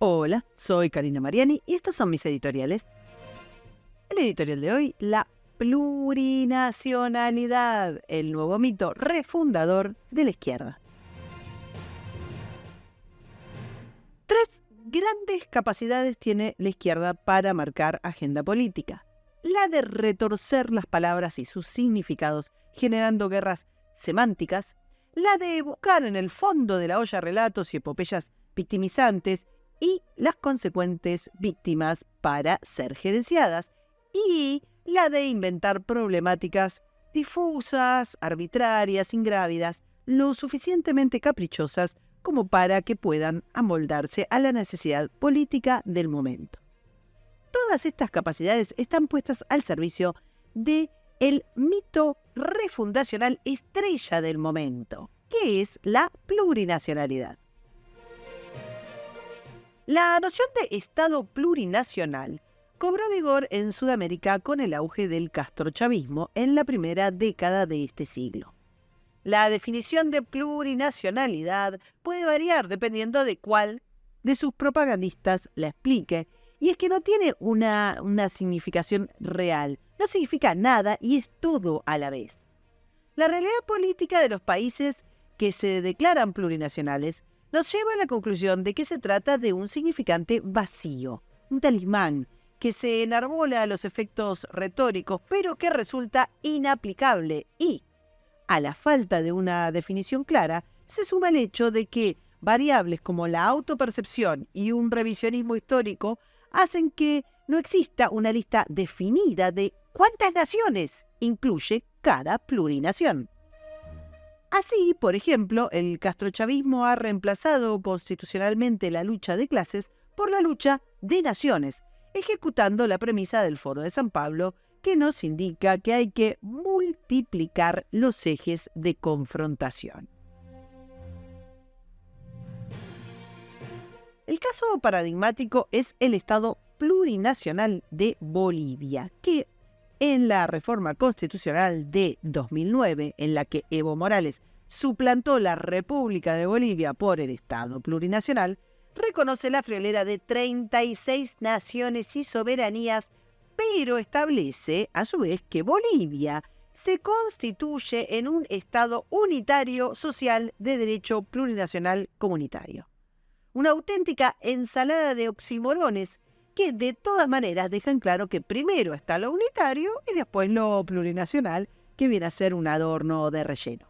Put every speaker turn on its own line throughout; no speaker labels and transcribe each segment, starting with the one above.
Hola, soy Karina Mariani y estos son mis editoriales. El editorial de hoy, la plurinacionalidad, el nuevo mito refundador de la izquierda. Tres grandes capacidades tiene la izquierda para marcar agenda política. La de retorcer las palabras y sus significados, generando guerras semánticas. La de buscar en el fondo de la olla relatos y epopeyas victimizantes y las consecuentes víctimas para ser gerenciadas. Y la de inventar problemáticas difusas, arbitrarias, ingrávidas, lo suficientemente caprichosas como para que puedan amoldarse a la necesidad política del momento. Todas estas capacidades están puestas al servicio de el mito refundacional estrella del momento, que es la plurinacionalidad. La noción de Estado plurinacional cobró vigor en Sudamérica con el auge del castrochavismo en la primera década de este siglo. La definición de plurinacionalidad puede variar dependiendo de cuál de sus propagandistas la explique, y es que no tiene una significación real, no significa nada y es todo a la vez. La realidad política de los países que se declaran plurinacionales nos lleva a la conclusión de que se trata de un significante vacío, un talismán que se enarbola a los efectos retóricos, pero que resulta inaplicable y, a la falta de una definición clara, se suma el hecho de que variables como la autopercepción y un revisionismo histórico hacen que no exista una lista definida de cuántas naciones incluye cada plurinación. Así, por ejemplo, el castrochavismo ha reemplazado constitucionalmente la lucha de clases por la lucha de naciones, ejecutando la premisa del Foro de San Pablo, que nos indica que hay que multiplicar los ejes de confrontación. El caso paradigmático es el Estado plurinacional de Bolivia, que en la reforma constitucional de 2009, en la que Evo Morales suplantó la República de Bolivia por el Estado plurinacional, reconoce la friolera de 36 naciones y soberanías, pero establece, a su vez, que Bolivia se constituye en un Estado unitario social de derecho plurinacional comunitario. Una auténtica ensalada de oxímorones que de todas maneras dejan claro que primero está lo unitario y después lo plurinacional, que viene a ser un adorno de relleno.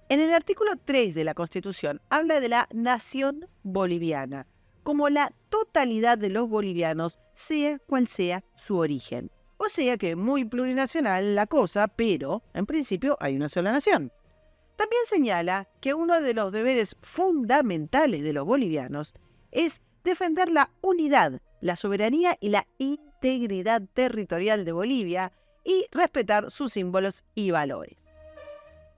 En el artículo 3 de la Constitución habla de la nación boliviana, como la totalidad de los bolivianos, sea cual sea su origen. O sea que muy plurinacional la cosa, pero en principio hay una sola nación. También señala que uno de los deberes fundamentales de los bolivianos es defender la unidad, la soberanía y la integridad territorial de Bolivia y respetar sus símbolos y valores.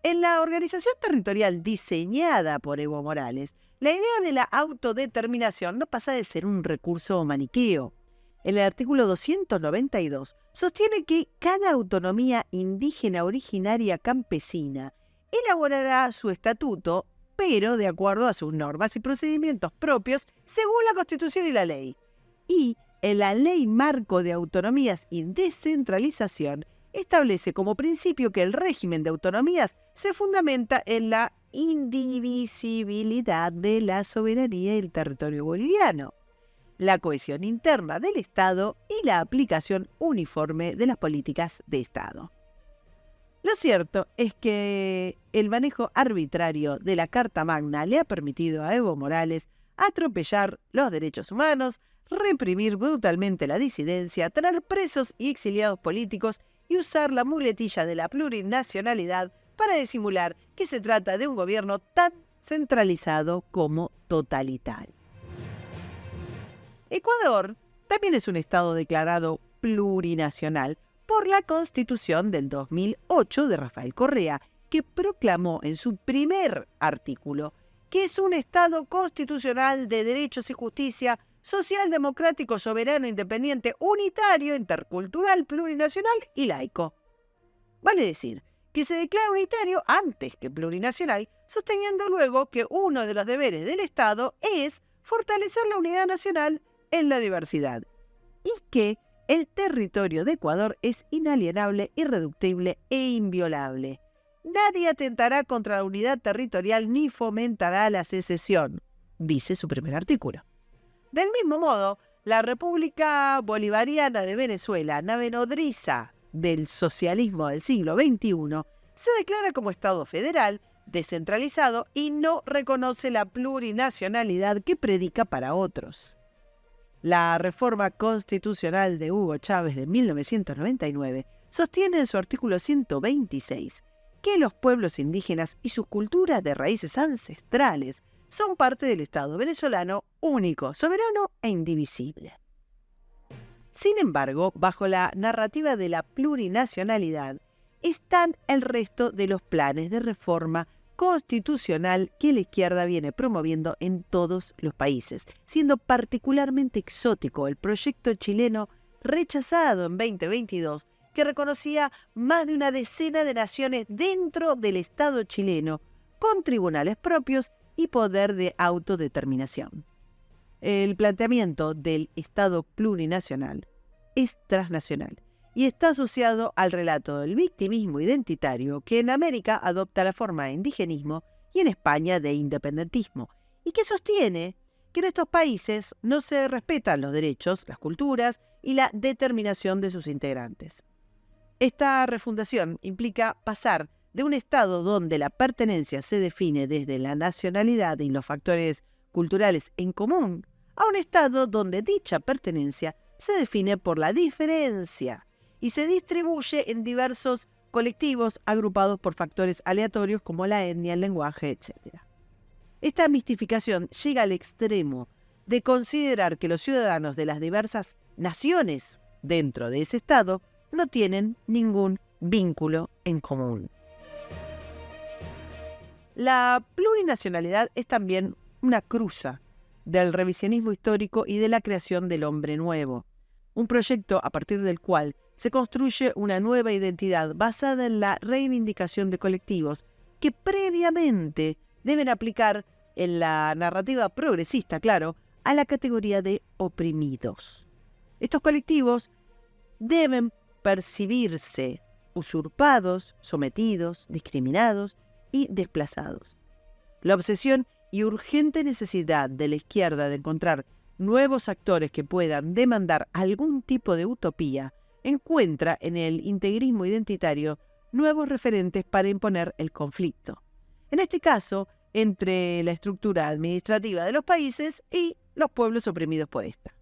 En la organización territorial diseñada por Evo Morales, la idea de la autodeterminación no pasa de ser un recurso maniqueo. En el artículo 292 sostiene que cada autonomía indígena originaria campesina elaborará su estatuto, pero de acuerdo a sus normas y procedimientos propios según la Constitución y la ley. Y en la Ley Marco de Autonomías y Descentralización establece como principio que el régimen de autonomías se fundamenta en la indivisibilidad de la soberanía del territorio boliviano, la cohesión interna del Estado y la aplicación uniforme de las políticas de Estado. Lo cierto es que el manejo arbitrario de la Carta Magna le ha permitido a Evo Morales atropellar los derechos humanos, reprimir brutalmente la disidencia, tener presos y exiliados políticos y usar la muletilla de la plurinacionalidad para disimular que se trata de un gobierno tan centralizado como totalitario. Ecuador también es un estado declarado plurinacional por la Constitución del 2008 de Rafael Correa, que proclamó en su primer artículo que es un Estado constitucional de derechos y justicia, social, democrático, soberano, independiente, unitario, intercultural, plurinacional y laico. Vale decir que se declara unitario antes que plurinacional, sosteniendo luego que uno de los deberes del Estado es fortalecer la unidad nacional en la diversidad y que el territorio de Ecuador es inalienable, irreductible e inviolable. Nadie atentará contra la unidad territorial ni fomentará la secesión, dice su primer artículo. Del mismo modo, la República Bolivariana de Venezuela, nave nodriza del socialismo del siglo XXI, se declara como Estado federal, descentralizado y no reconoce la plurinacionalidad que predica para otros. La reforma constitucional de Hugo Chávez de 1999 sostiene en su artículo 126 que los pueblos indígenas y sus culturas de raíces ancestrales son parte del Estado venezolano único, soberano e indivisible. Sin embargo, bajo la narrativa de la plurinacionalidad están el resto de los planes de reforma constitucional que la izquierda viene promoviendo en todos los países, siendo particularmente exótico el proyecto chileno rechazado en 2022, que reconocía más de una decena de naciones dentro del Estado chileno, con tribunales propios y poder de autodeterminación. El planteamiento del Estado plurinacional es transnacional y está asociado al relato del victimismo identitario que en América adopta la forma de indigenismo y en España de independentismo, y que sostiene que en estos países no se respetan los derechos, las culturas y la determinación de sus integrantes. Esta refundación implica pasar de un Estado donde la pertenencia se define desde la nacionalidad y los factores culturales en común, a un Estado donde dicha pertenencia se define por la diferencia y se distribuye en diversos colectivos agrupados por factores aleatorios como la etnia, el lenguaje, etc. Esta mistificación llega al extremo de considerar que los ciudadanos de las diversas naciones dentro de ese Estado no tienen ningún vínculo en común. La plurinacionalidad es también una cruza del revisionismo histórico y de la creación del hombre nuevo, un proyecto a partir del cual se construye una nueva identidad basada en la reivindicación de colectivos que previamente deben aplicar en la narrativa progresista, claro, a la categoría de oprimidos. Estos colectivos deben percibirse usurpados, sometidos, discriminados y desplazados. La obsesión y urgente necesidad de la izquierda de encontrar nuevos actores que puedan demandar algún tipo de utopía encuentra en el integrismo identitario nuevos referentes para imponer el conflicto. En este caso, entre la estructura administrativa de los países y los pueblos oprimidos por esta.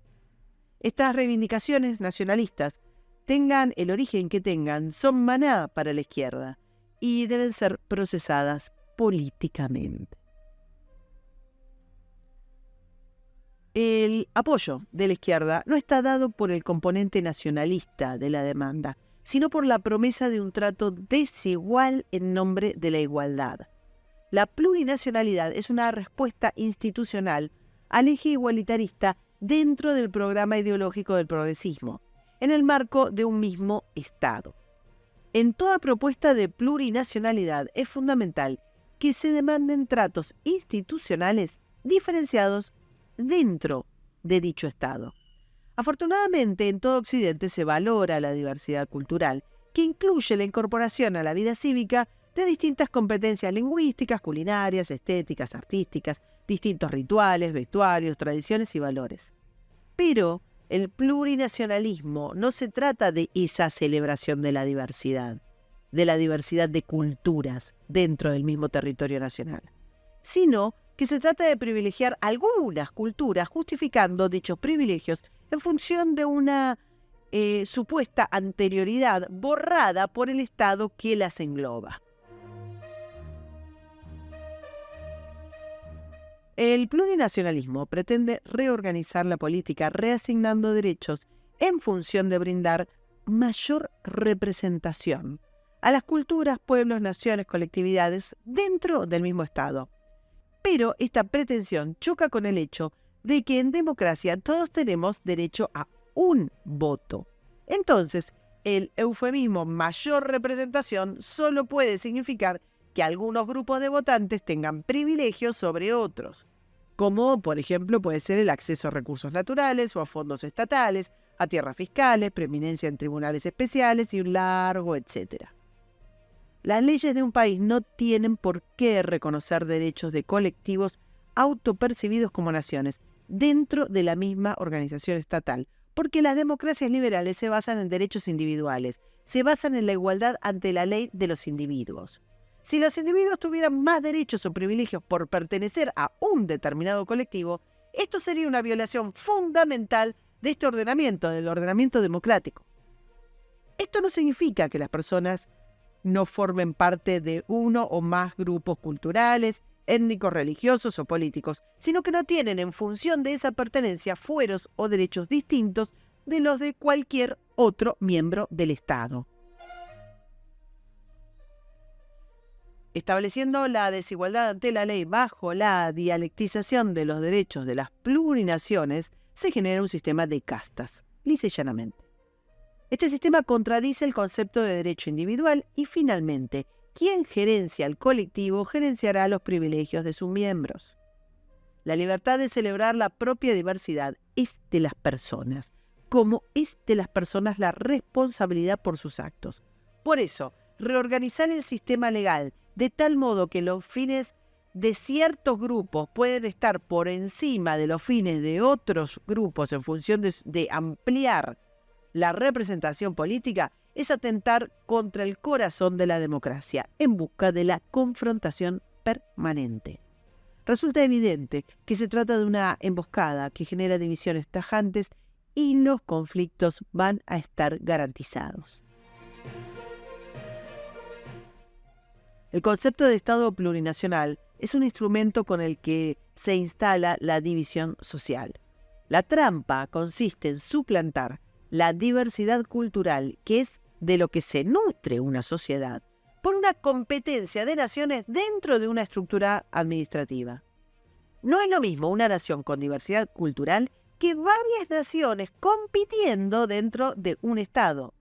Estas reivindicaciones nacionalistas, tengan el origen que tengan, son maná para la izquierda y deben ser procesadas políticamente. El apoyo de la izquierda no está dado por el componente nacionalista de la demanda, sino por la promesa de un trato desigual en nombre de la igualdad. La plurinacionalidad es una respuesta institucional al eje igualitarista dentro del programa ideológico del progresismo, en el marco de un mismo Estado. En toda propuesta de plurinacionalidad es fundamental que se demanden tratos institucionales diferenciados dentro de dicho Estado. Afortunadamente, en todo Occidente se valora la diversidad cultural, que incluye la incorporación a la vida cívica de distintas competencias lingüísticas, culinarias, estéticas, artísticas, distintos rituales, vestuarios, tradiciones y valores. Pero el plurinacionalismo no se trata de esa celebración de la diversidad de culturas dentro del mismo territorio nacional, sino que se trata de privilegiar algunas culturas justificando dichos privilegios en función de una supuesta anterioridad borrada por el Estado que las engloba. El plurinacionalismo pretende reorganizar la política reasignando derechos en función de brindar mayor representación a las culturas, pueblos, naciones, colectividades dentro del mismo Estado. Pero esta pretensión choca con el hecho de que en democracia todos tenemos derecho a un voto. Entonces, el eufemismo mayor representación solo puede significar que algunos grupos de votantes tengan privilegios sobre otros. como por ejemplo puede ser el acceso a recursos naturales o a fondos estatales, a tierras fiscales, preeminencia en tribunales especiales y un largo etcétera. Las leyes de un país no tienen por qué reconocer derechos de colectivos autopercibidos como naciones dentro de la misma organización estatal, porque las democracias liberales se basan en derechos individuales, se basan en la igualdad ante la ley de los individuos. Si los individuos tuvieran más derechos o privilegios por pertenecer a un determinado colectivo, esto sería una violación fundamental de este ordenamiento, del ordenamiento democrático. Esto no significa que las personas no formen parte de uno o más grupos culturales, étnicos, religiosos o políticos, sino que no tienen en función de esa pertenencia fueros o derechos distintos de los de cualquier otro miembro del Estado. Estableciendo la desigualdad ante la ley bajo la dialectización de los derechos de las plurinaciones, se genera un sistema de castas, lisa y llanamente. Este sistema contradice el concepto de derecho individual y, finalmente, quien gerencia al colectivo gerenciará los privilegios de sus miembros. La libertad de celebrar la propia diversidad es de las personas, como es de las personas la responsabilidad por sus actos. Por eso, reorganizar el sistema legal de tal modo que los fines de ciertos grupos pueden estar por encima de los fines de otros grupos en función de ampliar la representación política es atentar contra el corazón de la democracia en busca de la confrontación permanente. Resulta evidente que se trata de una emboscada que genera divisiones tajantes y los conflictos van a estar garantizados. El concepto de Estado plurinacional es un instrumento con el que se instala la división social. La trampa consiste en suplantar la diversidad cultural, que es de lo que se nutre una sociedad, por una competencia de naciones dentro de una estructura administrativa. No es lo mismo una nación con diversidad cultural que varias naciones compitiendo dentro de un Estado,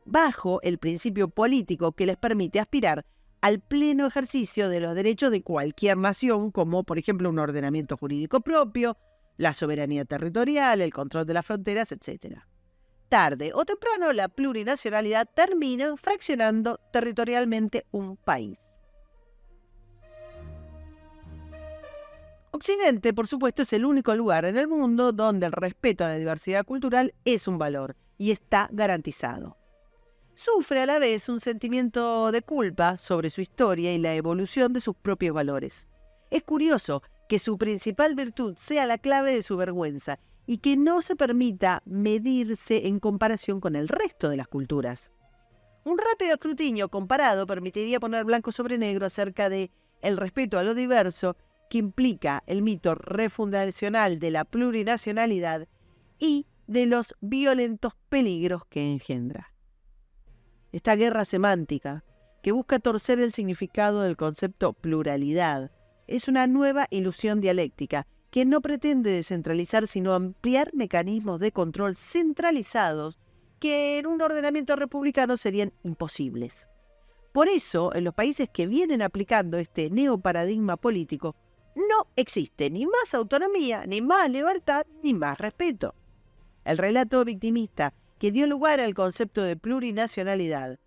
bajo el principio político que les permite aspirar al pleno ejercicio de los derechos de cualquier nación, como por ejemplo un ordenamiento jurídico propio, la soberanía territorial, el control de las fronteras, etc. Tarde o temprano, la plurinacionalidad termina fraccionando territorialmente un país. Occidente, por supuesto, es el único lugar en el mundo donde el respeto a la diversidad cultural es un valor y está garantizado. Sufre a la vez un sentimiento de culpa sobre su historia y la evolución de sus propios valores. Es curioso que su principal virtud sea la clave de su vergüenza y que no se permita medirse en comparación con el resto de las culturas. Un rápido escrutinio comparado permitiría poner blanco sobre negro acerca de el respeto a lo diverso que implica el mito refundacional de la plurinacionalidad y de los violentos peligros que engendra. Esta guerra semántica, que busca torcer el significado del concepto pluralidad, es una nueva ilusión dialéctica que no pretende descentralizar sino ampliar mecanismos de control centralizados que en un ordenamiento republicano serían imposibles. Por eso, en los países que vienen aplicando este neoparadigma político, no existe ni más autonomía, ni más libertad, ni más respeto. El relato victimista que dio lugar al concepto de plurinacionalidad,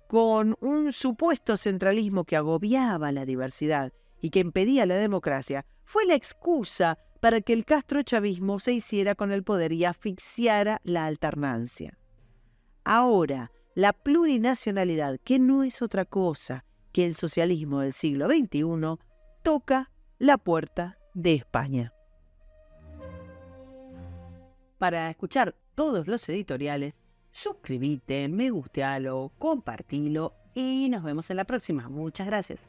con un supuesto centralismo que agobiaba la diversidad y que impedía la democracia, fue la excusa para que el castrochavismo se hiciera con el poder y asfixiara la alternancia. Ahora, la plurinacionalidad, que no es otra cosa que el socialismo del siglo XXI, toca la puerta de España. Para escuchar todos los editoriales, suscríbete, me gustealo, compartilo y nos vemos en la próxima. Muchas gracias.